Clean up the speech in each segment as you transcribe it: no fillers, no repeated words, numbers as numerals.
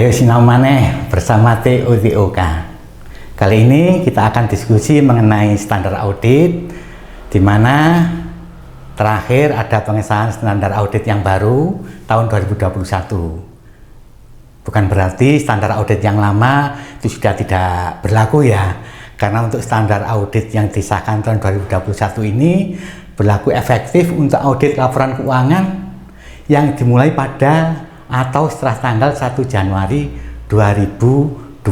Ayo sinau maneh bersama TOTOK. Kali ini kita akan diskusi mengenai standar audit, di mana terakhir ada pengesahan standar audit yang baru tahun 2021. Bukan berarti standar audit yang lama itu sudah tidak berlaku ya, karena untuk standar audit yang disahkan tahun 2021 ini berlaku efektif untuk audit laporan keuangan yang dimulai pada atau setelah tanggal 1 Januari 2022.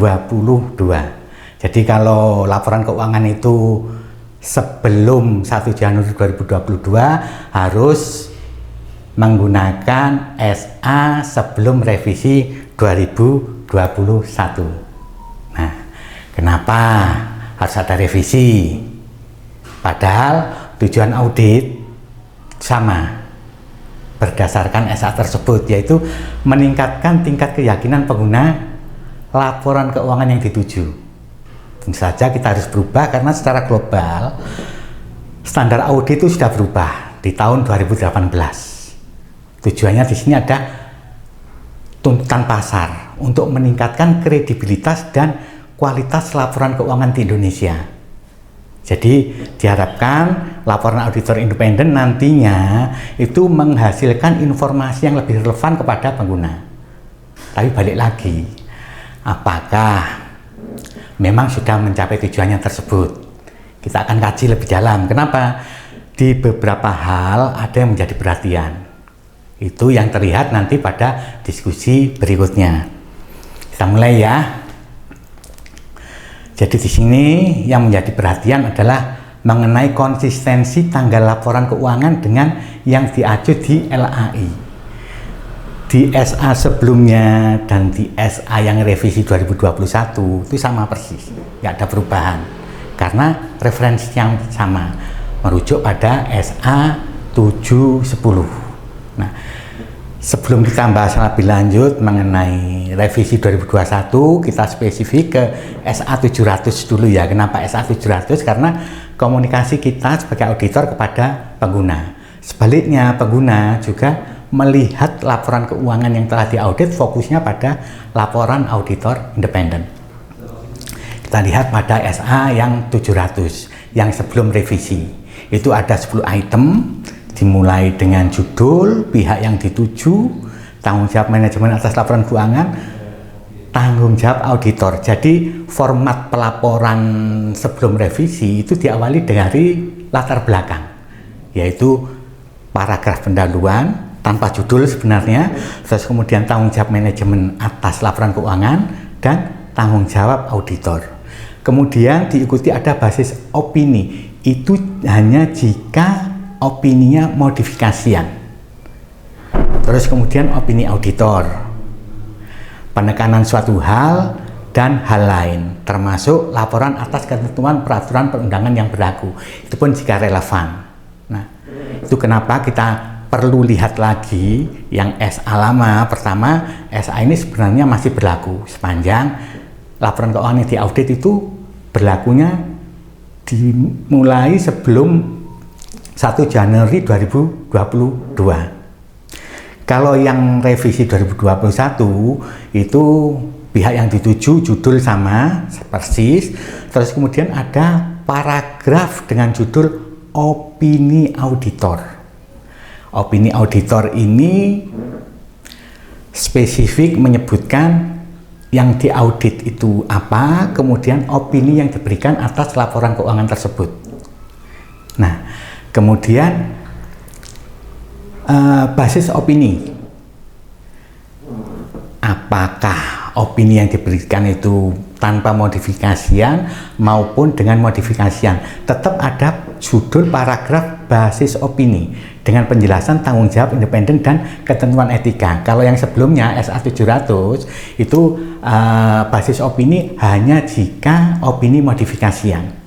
Jadi kalau laporan keuangan itu sebelum 1 Januari 2022 harus menggunakan SA sebelum revisi 2021. Nah, kenapa harus ada revisi? Padahal tujuan audit sama berdasarkan SA tersebut, yaitu meningkatkan tingkat keyakinan pengguna laporan keuangan yang dituju. Tentu saja kita harus berubah karena secara global standar audit itu sudah berubah di tahun 2018. Tujuannya di sini ada tuntutan pasar untuk meningkatkan kredibilitas dan kualitas laporan keuangan di Indonesia. Jadi diharapkan laporan auditor independen nantinya itu menghasilkan informasi yang lebih relevan kepada pengguna. Tapi balik lagi, apakah memang sudah mencapai tujuannya tersebut? Kita akan kaji lebih dalam. Kenapa? Di beberapa hal ada yang menjadi perhatian. Itu yang terlihat nanti pada diskusi berikutnya. Kita mulai ya. Jadi di sini yang menjadi perhatian adalah mengenai konsistensi tanggal laporan keuangan dengan yang diacu di LAI. Di SA sebelumnya dan di SA yang revisi 2021 itu sama persis, nggak ada perubahan. Karena referensi yang sama, merujuk pada SA 710. Nah, sebelum kita bahas lebih lanjut mengenai revisi 2021, kita spesifik ke SA 700 dulu ya. Kenapa SA 700? Karena komunikasi kita sebagai auditor kepada pengguna. Sebaliknya, pengguna juga melihat laporan keuangan yang telah diaudit fokusnya pada laporan auditor independen. Kita lihat pada SA yang 700, yang sebelum revisi. Itu ada 10 item, dimulai dengan judul, pihak yang dituju, tanggung jawab manajemen atas laporan keuangan, tanggung jawab auditor. Jadi format pelaporan sebelum revisi itu diawali dari latar belakang, yaitu paragraf pendahuluan tanpa judul sebenarnya, terus kemudian tanggung jawab manajemen atas laporan keuangan dan tanggung jawab auditor. Kemudian diikuti ada basis opini, itu hanya jika opininya modifikasian. Terus kemudian opini auditor, penekanan suatu hal dan hal lain, termasuk laporan atas ketentuan peraturan perundangan yang berlaku, itu pun jika relevan. Nah, itu kenapa kita perlu lihat lagi yang SA lama. Pertama, SA ini sebenarnya masih berlaku sepanjang laporan keuangan yang diaudit itu berlakunya dimulai sebelum 1 Januari 2022. Kalau yang revisi 2021 itu pihak yang dituju, judul sama persis, terus kemudian ada paragraf dengan judul opini auditor. Opini auditor ini spesifik menyebutkan yang diaudit itu apa, kemudian opini yang diberikan atas laporan keuangan tersebut. Nah, kemudian basis opini, apakah opini yang diberikan itu tanpa modifikasian maupun dengan modifikasian, tetap ada judul paragraf basis opini dengan penjelasan tanggung jawab independen dan ketentuan etika. Kalau yang sebelumnya SA 700 itu basis opini hanya jika opini modifikasian.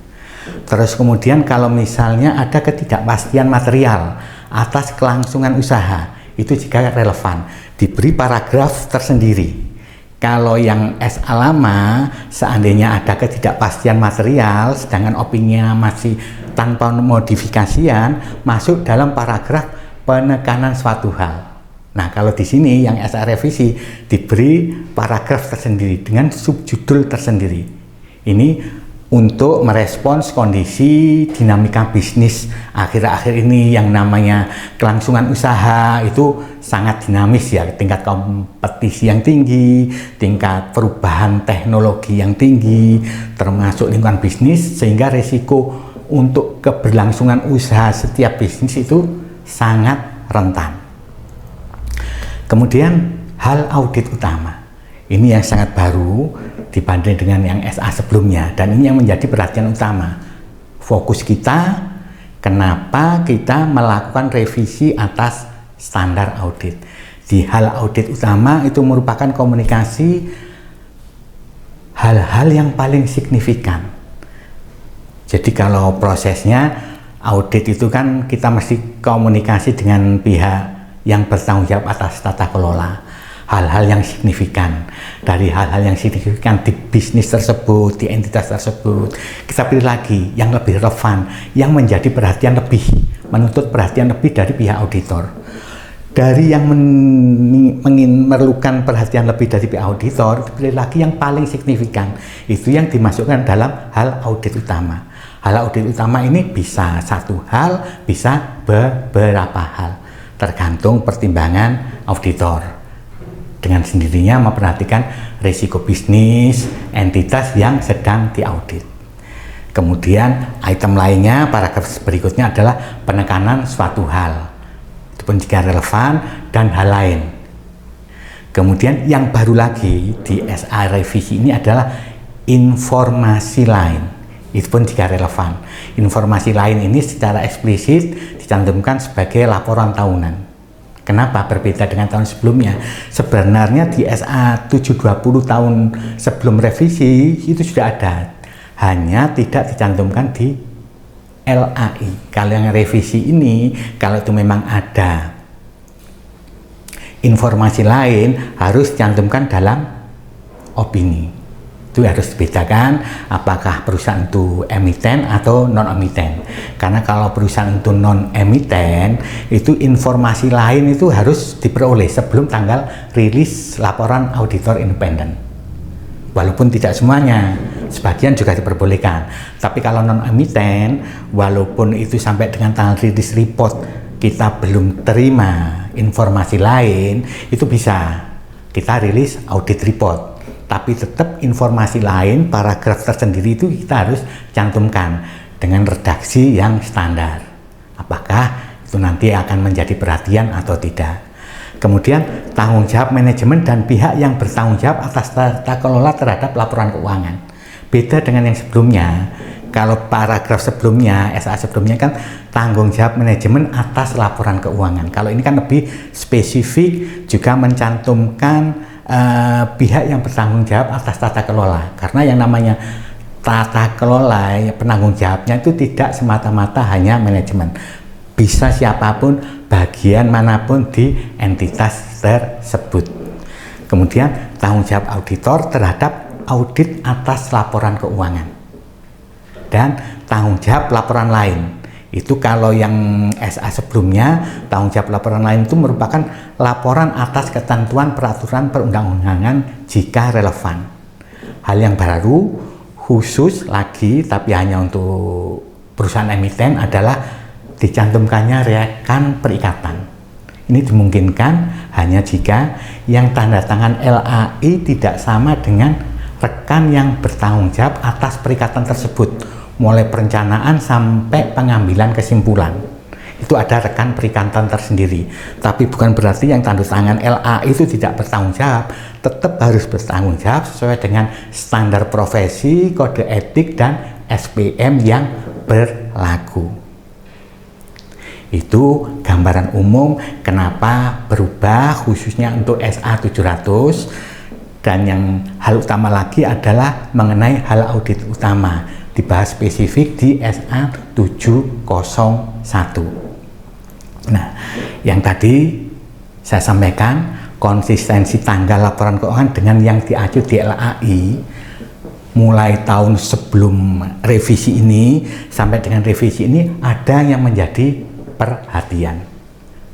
Terus kemudian kalau misalnya ada ketidakpastian material atas kelangsungan usaha, itu jika relevan, diberi paragraf tersendiri. Kalau yang SA lama, seandainya ada ketidakpastian material, sedangkan opininya masih tanpa modifikasian, masuk dalam paragraf penekanan suatu hal. Nah, kalau di sini yang SA revisi diberi paragraf tersendiri dengan subjudul tersendiri. Ini untuk merespons kondisi dinamika bisnis akhir-akhir ini yang namanya kelangsungan usaha itu sangat dinamis ya, tingkat kompetisi yang tinggi, tingkat perubahan teknologi yang tinggi, termasuk lingkungan bisnis, sehingga resiko untuk keberlangsungan usaha setiap bisnis itu sangat rentan. Kemudian hal audit utama. Ini yang sangat baru dibanding dengan yang SA sebelumnya, dan ini yang menjadi perhatian utama. Fokus kita, kenapa kita melakukan revisi atas standar audit. Di hal audit utama itu merupakan komunikasi hal-hal yang paling signifikan. Jadi kalau prosesnya audit itu kan kita mesti komunikasi dengan pihak yang bertanggung jawab atas tata kelola. Hal-hal yang signifikan, dari hal-hal yang signifikan di bisnis tersebut, di entitas tersebut, kita pilih lagi yang lebih relevan, yang menjadi perhatian lebih, menuntut perhatian lebih dari pihak auditor. Dari yang memerlukan perhatian lebih dari pihak auditor, pilih lagi yang paling signifikan, itu yang dimasukkan dalam hal audit utama. Hal audit utama ini bisa satu hal, bisa beberapa hal, tergantung pertimbangan auditor. Dengan sendirinya memperhatikan risiko bisnis entitas yang sedang diaudit. Kemudian item lainnya, paragraf berikutnya adalah penekanan suatu hal, itu pun jika relevan, dan hal lain. Kemudian yang baru lagi di SA revisi ini adalah informasi lain, itu pun jika relevan. Informasi lain ini secara eksplisit dicantumkan sebagai laporan tahunan. Kenapa berbeda dengan tahun sebelumnya? Sebenarnya di SA 720 tahun sebelum revisi itu sudah ada, hanya tidak dicantumkan di LAI. Kalau yang revisi ini, kalau itu memang ada informasi lain, harus dicantumkan dalam opini. Itu harus dibedakan apakah perusahaan itu emiten atau non-emiten. Karena kalau perusahaan itu non-emiten, itu informasi lain itu harus diperoleh sebelum tanggal rilis laporan auditor independen. Walaupun tidak semuanya, sebagian juga diperbolehkan. Tapi kalau non-emiten, walaupun itu sampai dengan tanggal rilis report kita belum terima informasi lain, itu bisa kita rilis audit report. Tapi tetap informasi lain, paragraf tersendiri itu kita harus cantumkan dengan redaksi yang standar. Apakah itu nanti akan menjadi perhatian atau tidak. Kemudian tanggung jawab manajemen dan pihak yang bertanggung jawab atas tata kelola terhadap laporan keuangan. Beda dengan yang sebelumnya. Kalau paragraf sebelumnya, SA sebelumnya kan tanggung jawab manajemen atas laporan keuangan. Kalau ini kan lebih spesifik, juga mencantumkan pihak yang bertanggung jawab atas tata kelola. Karena yang namanya tata kelola, penanggung jawabnya itu tidak semata-mata hanya manajemen, bisa siapapun, bagian manapun di entitas tersebut. Kemudian tanggung jawab auditor terhadap audit atas laporan keuangan, dan tanggung jawab laporan lain. Itu kalau yang SA sebelumnya, tanggung jawab laporan lain itu merupakan laporan atas ketentuan peraturan perundang-undangan jika relevan. Hal yang baru, khusus lagi, tapi hanya untuk perusahaan emiten, adalah dicantumkannya rekan perikatan. Ini dimungkinkan hanya jika yang tanda tangan LAI tidak sama dengan rekan yang bertanggung jawab atas perikatan tersebut, mulai perencanaan sampai pengambilan kesimpulan. Itu ada rekan perikatan tersendiri. Tapi bukan berarti yang tanda tangan LA itu tidak bertanggung jawab. Tetap harus bertanggung jawab sesuai dengan standar profesi, kode etik, dan SPM yang berlaku. Itu gambaran umum kenapa berubah khususnya untuk SA 700. Dan yang hal utama lagi adalah mengenai hal audit utama, dibahas spesifik di SA 701. Nah, yang tadi saya sampaikan, konsistensi tanggal laporan keuangan dengan yang diacu di LAI mulai tahun sebelum revisi ini sampai dengan revisi ini ada yang menjadi perhatian.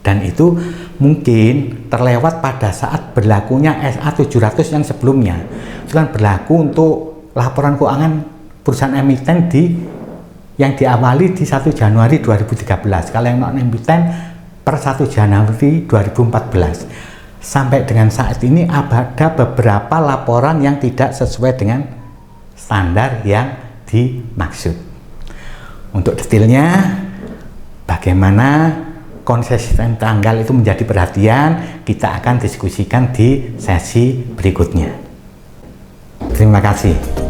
Dan itu mungkin terlewat pada saat berlakunya SA 700 yang sebelumnya. Itu kan berlaku untuk laporan keuangan perusahaan emiten yang diawali di 1 Januari 2013. Kalau yang non-emiten per 1 Januari 2014. Sampai dengan saat ini ada beberapa laporan yang tidak sesuai dengan standar yang dimaksud. Untuk detailnya, bagaimana konsisten tanggal itu menjadi perhatian, kita akan diskusikan di sesi berikutnya. Terima kasih.